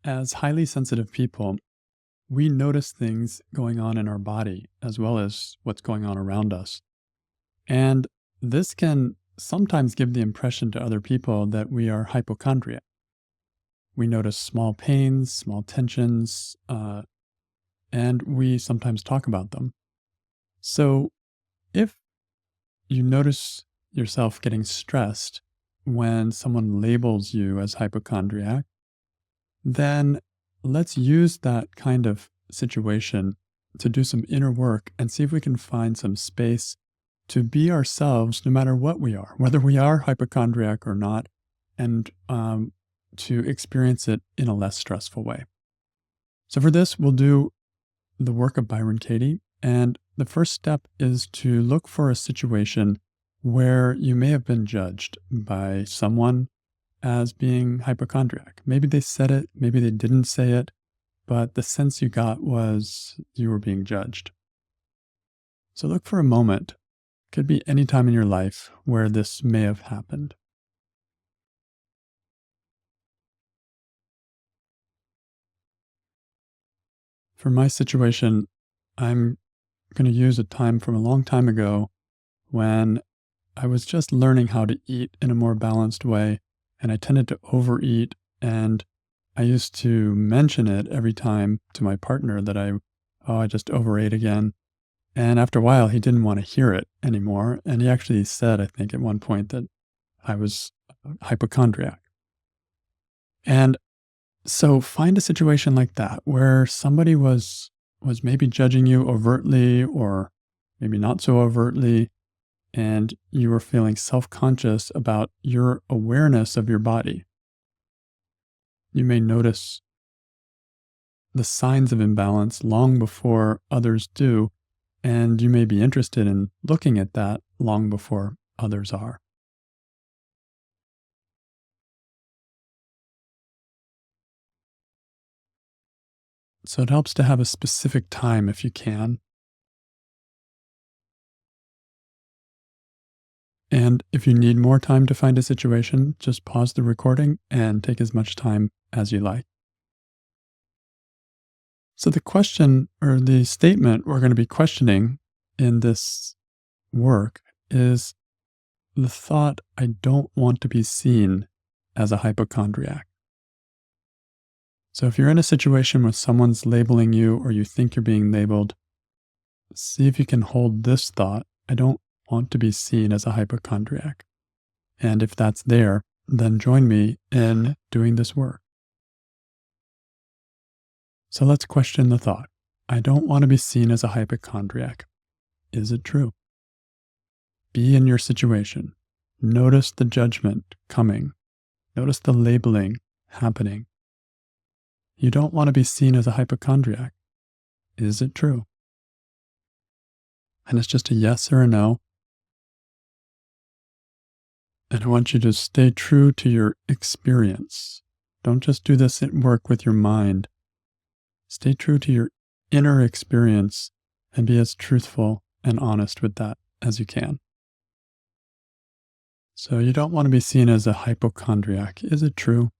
As highly sensitive people, we notice things going on in our body as well as what's going on around us. And this can sometimes give the impression to other people that we are hypochondriac. We notice small pains, small tensions, and we sometimes talk about them. So if you notice yourself getting stressed when someone labels you as hypochondriac, then let's use that kind of situation to do some inner work and see if we can find some space to be ourselves no matter what we are, whether we are hypochondriac or not, and to experience it in a less stressful way. So for this, we'll do the work of Byron Katie. And the first step is to look for a situation where you may have been judged by someone as being hypochondriac. Maybe they said it, maybe they didn't say it, but the sense you got was you were being judged. So look for a moment, could be any time in your life where this may have happened. For my situation, I'm going to use a time from a long time ago when I was just learning how to eat in a more balanced way, and I tended to overeat, and I used to mention it every time to my partner that I just overate again. And after a while, he didn't want to hear it anymore. And he actually said, I think at one point, that I was hypochondriac. And so find a situation like that where somebody was maybe judging you overtly or maybe not so overtly, and you were feeling self-conscious about your awareness of your body. You may notice the signs of imbalance long before others do, and you may be interested in looking at that long before others are. So it helps to have a specific time if you can. And if you need more time to find a situation, just pause the recording and take as much time as you like. So the question or the statement we're going to be questioning in this work is the thought, I don't want to be seen as a hypochondriac. So if you're in a situation where someone's labeling you or you think you're being labeled, see if you can hold this thought, I don't want to be seen as a hypochondriac. And if that's there, then join me in doing this work. So let's question the thought. I don't want to be seen as a hypochondriac. Is it true? Be in your situation. Notice the judgment coming. Notice the labeling happening. You don't want to be seen as a hypochondriac. Is it true? And it's just a yes or a no. And I want you to stay true to your experience. Don't just do this at work with your mind. Stay true to your inner experience and be as truthful and honest with that as you can. So you don't want to be seen as a hypochondriac. Is it true?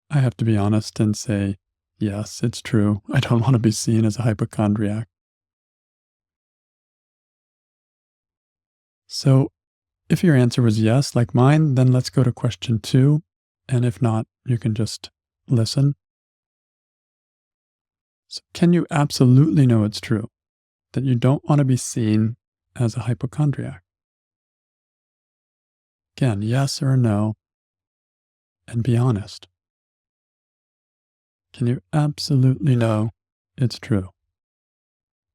I have to be honest and say, yes, it's true. I don't want to be seen as a hypochondriac. So if your answer was yes, like mine, then let's go to question 2. And if not, you can just listen. So can you absolutely know it's true that you don't want to be seen as a hypochondriac? Again, yes or no, and be honest. Can you absolutely know it's true?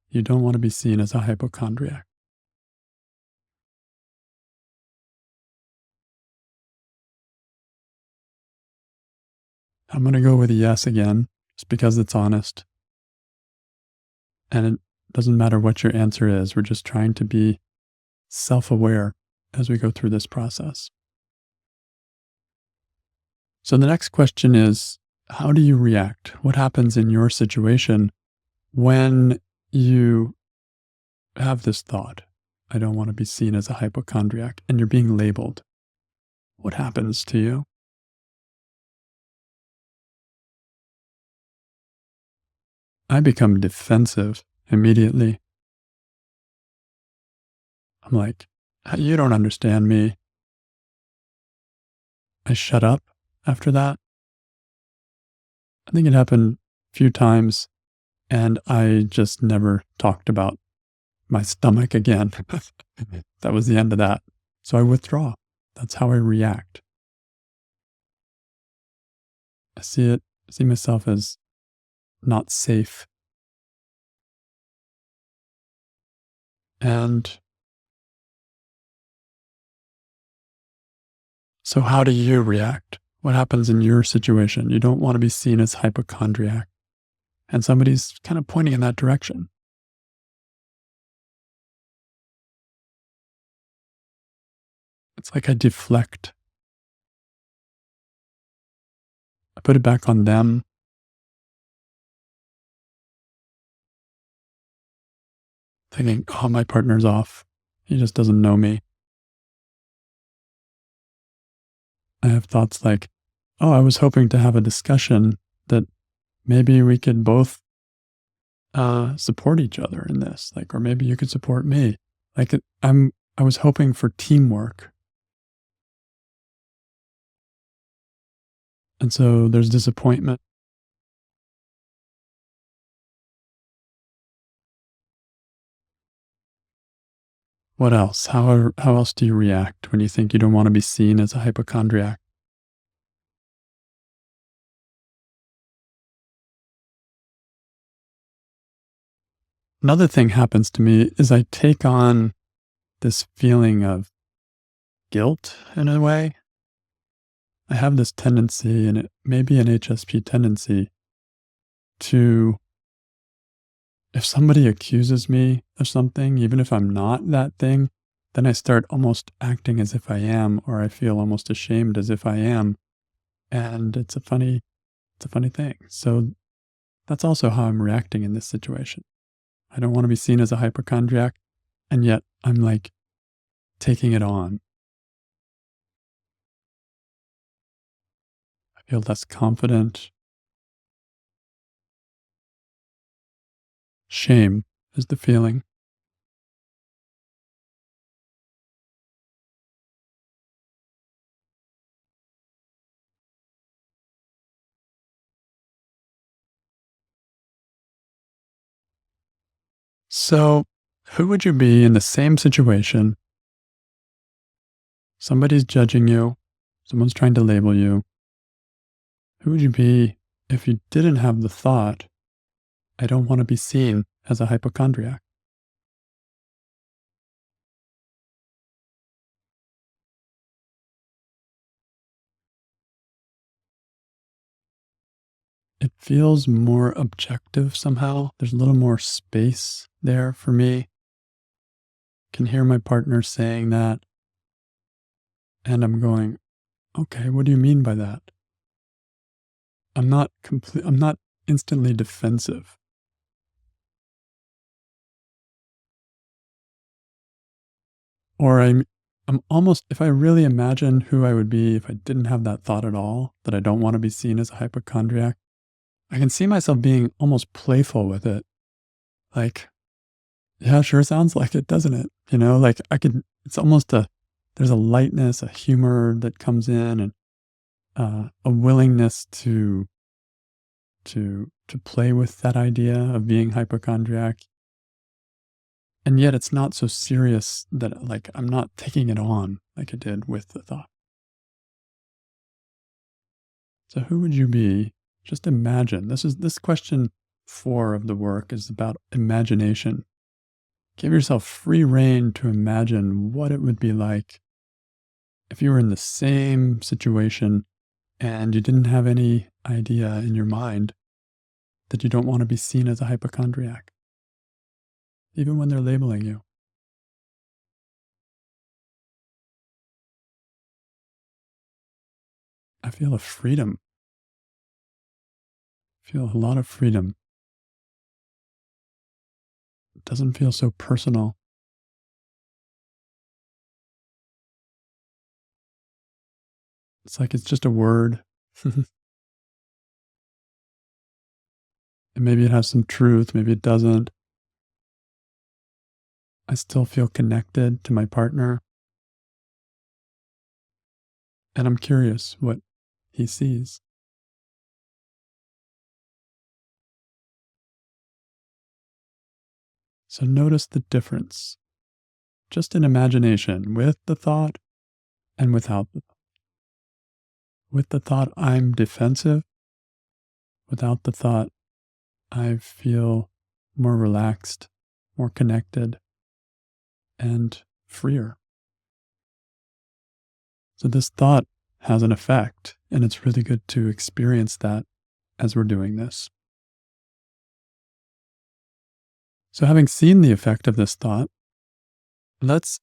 You don't want to be seen as a hypochondriac. I'm going to go with a yes again, just because it's honest. And it doesn't matter what your answer is. We're just trying to be self-aware as we go through this process. So the next question is, how do you react? What happens in your situation when you have this thought, I don't want to be seen as a hypochondriac, and you're being labeled? what happens to you? I become defensive immediately. I'm like, You don't understand me." I shut up after that. I think it happened a few times, and I just never talked about my stomach again. That was the end of that. So I withdraw. That's how I react. I see myself as not safe. And so how do you react? What happens in your situation? You don't want to be seen as hypochondriac, and somebody's kind of pointing in that direction. It's like I deflect. I put it back on them, thinking, "Oh, my partner's off. He just doesn't know me." I have thoughts like, "Oh, I was hoping to have a discussion that maybe we could both support each other in this, like, or maybe you could support me." I was hoping for teamwork, and so there's disappointment. What else? How else do you react when you think you don't want to be seen as a hypochondriac? Another thing happens to me is I take on this feeling of guilt in a way. I have this tendency, and it may be an HSP tendency, to if somebody accuses me of something, even if I'm not that thing, then I start almost acting as if I am, or I feel almost ashamed as if I am. And it's a funny thing. So that's also how I'm reacting in this situation. I don't want to be seen as a hypochondriac, and yet I'm like taking it on. I feel less confident. Shame is the feeling. So, who would you be in the same situation? Somebody's judging you, someone's trying to label you. Who would you be if you didn't have the thought, "I don't want to be seen as a hypochondriac"? It feels more objective somehow. There's a little more space there for me. Can hear my partner saying that, and I'm going, "Okay, what do you mean by that?" I'm not instantly defensive. Or I'm almost, if I really imagine who I would be if I didn't have that thought at all, that I don't want to be seen as a hypochondriac, I can see myself being almost playful with it. Like, "Yeah, sure sounds like it, doesn't it?" Like it's almost there's a lightness, a humor that comes in, and a willingness to play with that idea of being hypochondriac. And yet it's not so serious that, like, I'm not taking it on like I did with the thought. So who would you be? Just imagine. This question 4 of the work is about imagination. Give yourself free rein to imagine what it would be like if you were in the same situation and you didn't have any idea in your mind that you don't want to be seen as a hypochondriac, even when they're labeling you. I feel a freedom. I feel a lot of freedom. It doesn't feel so personal. It's like it's just a word. And maybe it has some truth, maybe it doesn't. I still feel connected to my partner. And I'm curious what he sees. So notice the difference, just in imagination, with the thought and without the thought. With the thought, I'm defensive. Without the thought, I feel more relaxed, more connected, and freer. So this thought has an effect, and it's really good to experience that as we're doing this. So having seen the effect of this thought, let's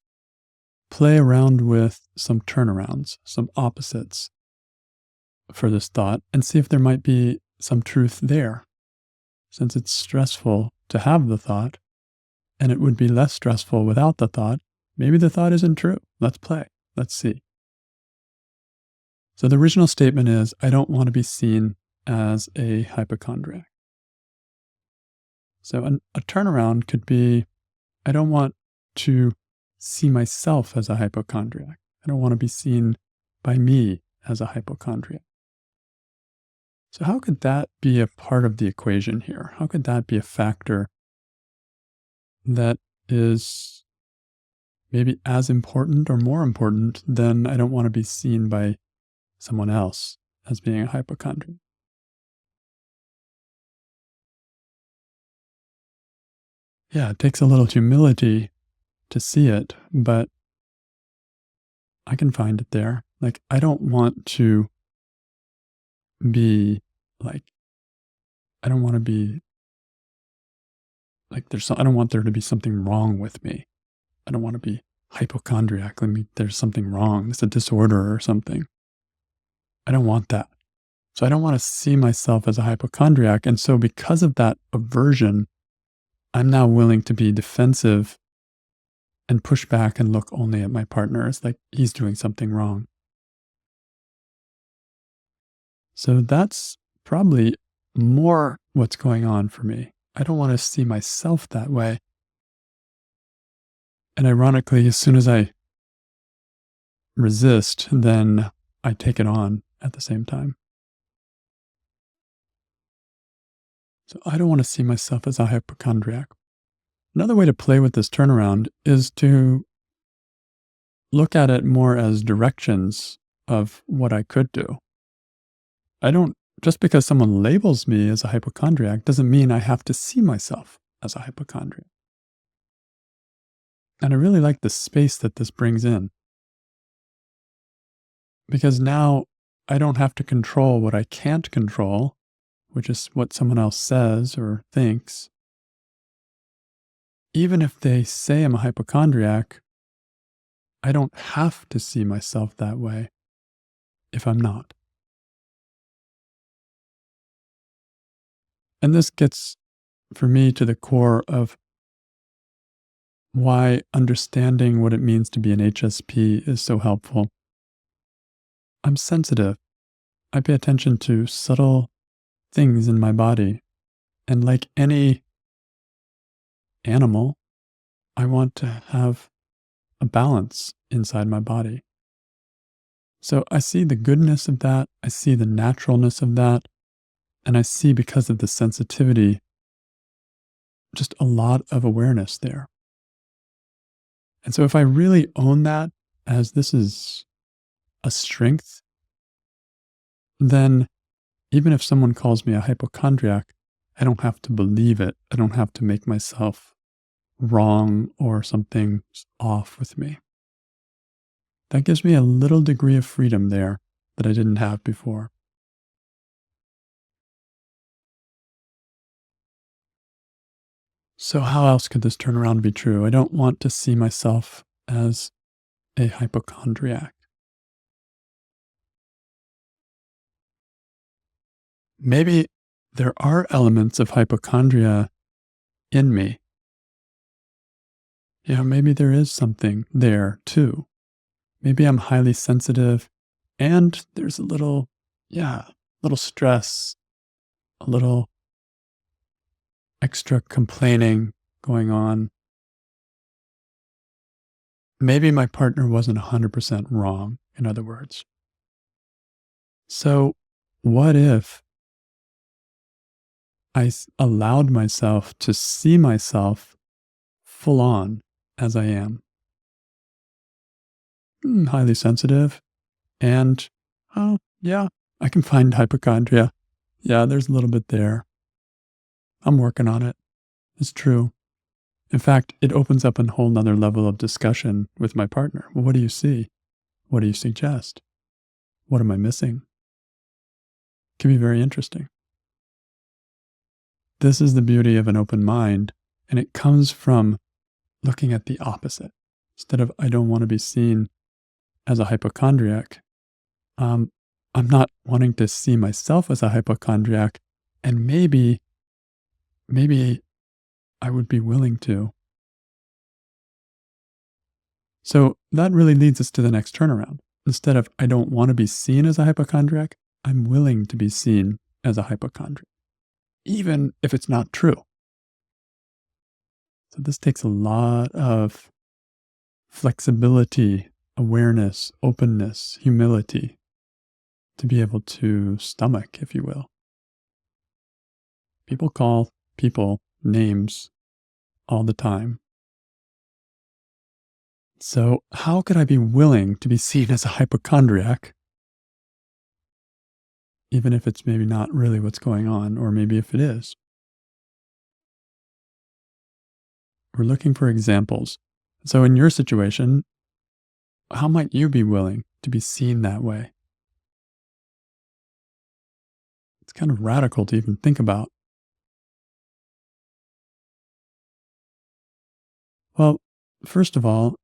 play around with some turnarounds, some opposites for this thought, and see if there might be some truth there. Since it's stressful to have the thought, and it would be less stressful without the thought, maybe the thought isn't true. Let's play. Let's see. So the original statement is, I don't want to be seen as a hypochondriac. So a turnaround could be, I don't want to see myself as a hypochondriac. I don't want to be seen by me as a hypochondriac. So how could that be a part of the equation here? How could that be a factor that is maybe as important or more important than I don't want to be seen by someone else as being a hypochondriac? Yeah, it takes a little humility to see it, but I can find it there. Like, I don't want to be like, I don't want to be like, I don't want there to be something wrong with me. I don't want to be hypochondriac. There's something wrong. It's a disorder or something. I don't want that. So I don't want to see myself as a hypochondriac. And so because of that aversion, I'm now willing to be defensive and push back and look only at my partner as like he's doing something wrong. So that's probably more what's going on for me. I don't want to see myself that way. And ironically, as soon as I resist, then I take it on at the same time. So I don't want to see myself as a hypochondriac. Another way to play with this turnaround is to look at it more as directions of what I could do. Just because someone labels me as a hypochondriac doesn't mean I have to see myself as a hypochondriac. And I really like the space that this brings in. Because now I don't have to control what I can't control, which is what someone else says or thinks. Even if they say I'm a hypochondriac, I don't have to see myself that way if I'm not. And this gets, for me, to the core of why understanding what it means to be an HSP is so helpful. I'm sensitive. I pay attention to subtle things in my body. And like any animal, I want to have a balance inside my body. So I see the goodness of that. I see the naturalness of that. And I see, because of the sensitivity, just a lot of awareness there. And so if I really own that as this is a strength, then even if someone calls me a hypochondriac, I don't have to believe it. I don't have to make myself wrong or something's off with me. That gives me a little degree of freedom there that I didn't have before. So how else could this turnaround be true? I don't want to see myself as a hypochondriac. Maybe there are elements of hypochondria in me. Maybe there is something there too. Maybe I'm highly sensitive And there's a little stress, a little extra complaining going on. Maybe my partner wasn't 100% wrong, in other words. So, what if allowed myself to see myself full on as I am? Highly sensitive. And, oh, yeah, I can find hypochondria. Yeah, there's a little bit there. I'm working on it. It's true. In fact, it opens up a whole nother level of discussion with my partner. Well, what do you see? What do you suggest? What am I missing? Can be very interesting. This is the beauty of an open mind, and it comes from looking at the opposite. Instead of, I don't want to be seen as a hypochondriac, I'm not wanting to see myself as a hypochondriac, and maybe I would be willing to. So that really leads us to the next turnaround. Instead of, I don't want to be seen as a hypochondriac, I'm willing to be seen as a hypochondriac, even if it's not true. So this takes a lot of flexibility, awareness, openness, humility to be able to stomach, if you will. People call people names all the time. So how could I be willing to be seen as a hypochondriac, even if it's maybe not really what's going on, or maybe if it is? We're looking for examples. So in your situation, how might you be willing to be seen that way? It's kind of radical to even think about. Well, first of all,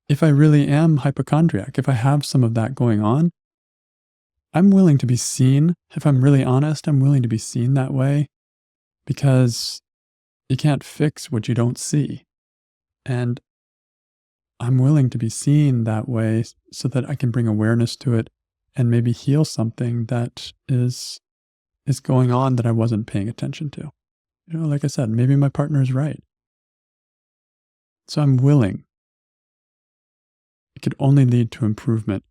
if I really am hypochondriac, if I have some of that going on, I'm willing to be seen. If I'm really honest, I'm willing to be seen that way because you can't fix what you don't see. And I'm willing to be seen that way so that I can bring awareness to it and maybe heal something that is going on that I wasn't paying attention to. Like I said, maybe my partner is right. So I'm willing. It could only lead to improvement.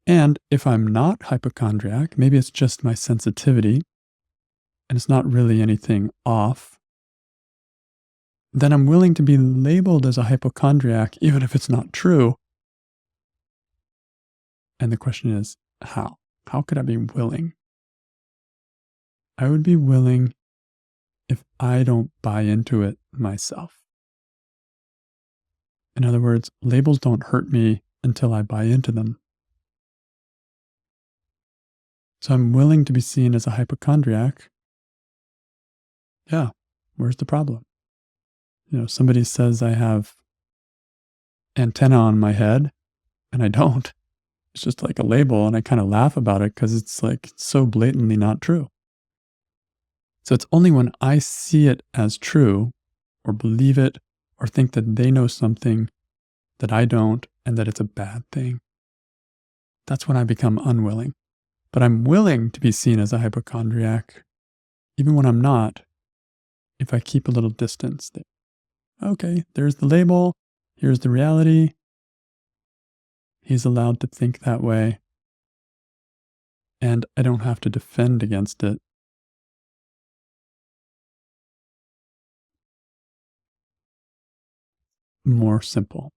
And if I'm not hypochondriac, maybe it's just my sensitivity and it's not really anything off, then I'm willing to be labeled as a hypochondriac, even if it's not true. And the question is, how? How could I be willing? I would be willing if I don't buy into it myself. In other words, labels don't hurt me until I buy into them. So I'm willing to be seen as a hypochondriac. Yeah, where's the problem? Somebody says I have antenna on my head, and I don't. It's just like a label, and I kind of laugh about it because it's like so blatantly not true. So it's only when I see it as true, or believe it, or think that they know something that I don't, and that it's a bad thing, that's when I become unwilling. But I'm willing to be seen as a hypochondriac, even when I'm not, if I keep a little distance there. Okay, there's the label. Here's the reality. He's allowed to think that way. And I don't have to defend against it. More simple.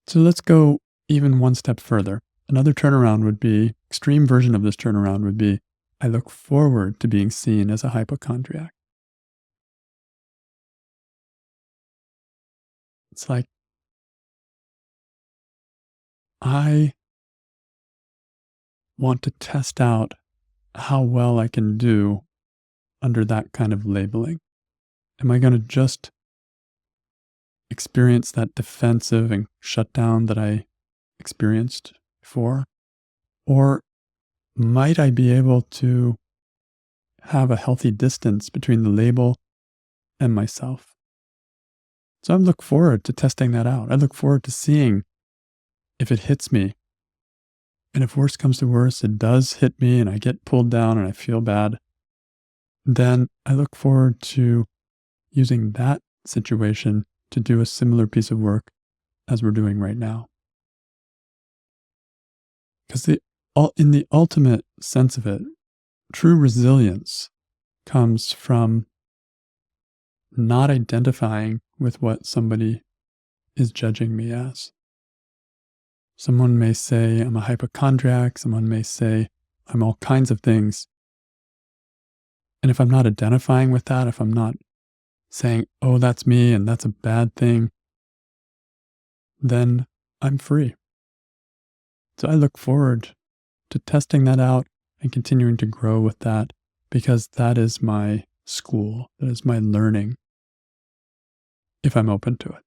So let's go even one step further. Another turnaround would be, extreme version of this turnaround would be, I look forward to being seen as a hypochondriac. It's like, I want to test out how well I can do under that kind of labeling. Am I going to just experience that defensive and shutdown that I experienced before? Or might I be able to have a healthy distance between the label and myself? So I look forward to testing that out. I look forward to seeing if it hits me, and if worse comes to worse, it does hit me and I get pulled down and I feel bad, then I look forward to using that situation to do a similar piece of work as we're doing right now. Because in the ultimate sense of it, true resilience comes from not identifying with what somebody is judging me as. Someone may say I'm a hypochondriac, someone may say I'm all kinds of things. And if I'm not identifying with that, if I'm not saying, oh, that's me and that's a bad thing, then I'm free. So I look forward to testing that out and continuing to grow with that, because that is my school, that is my learning, if I'm open to it.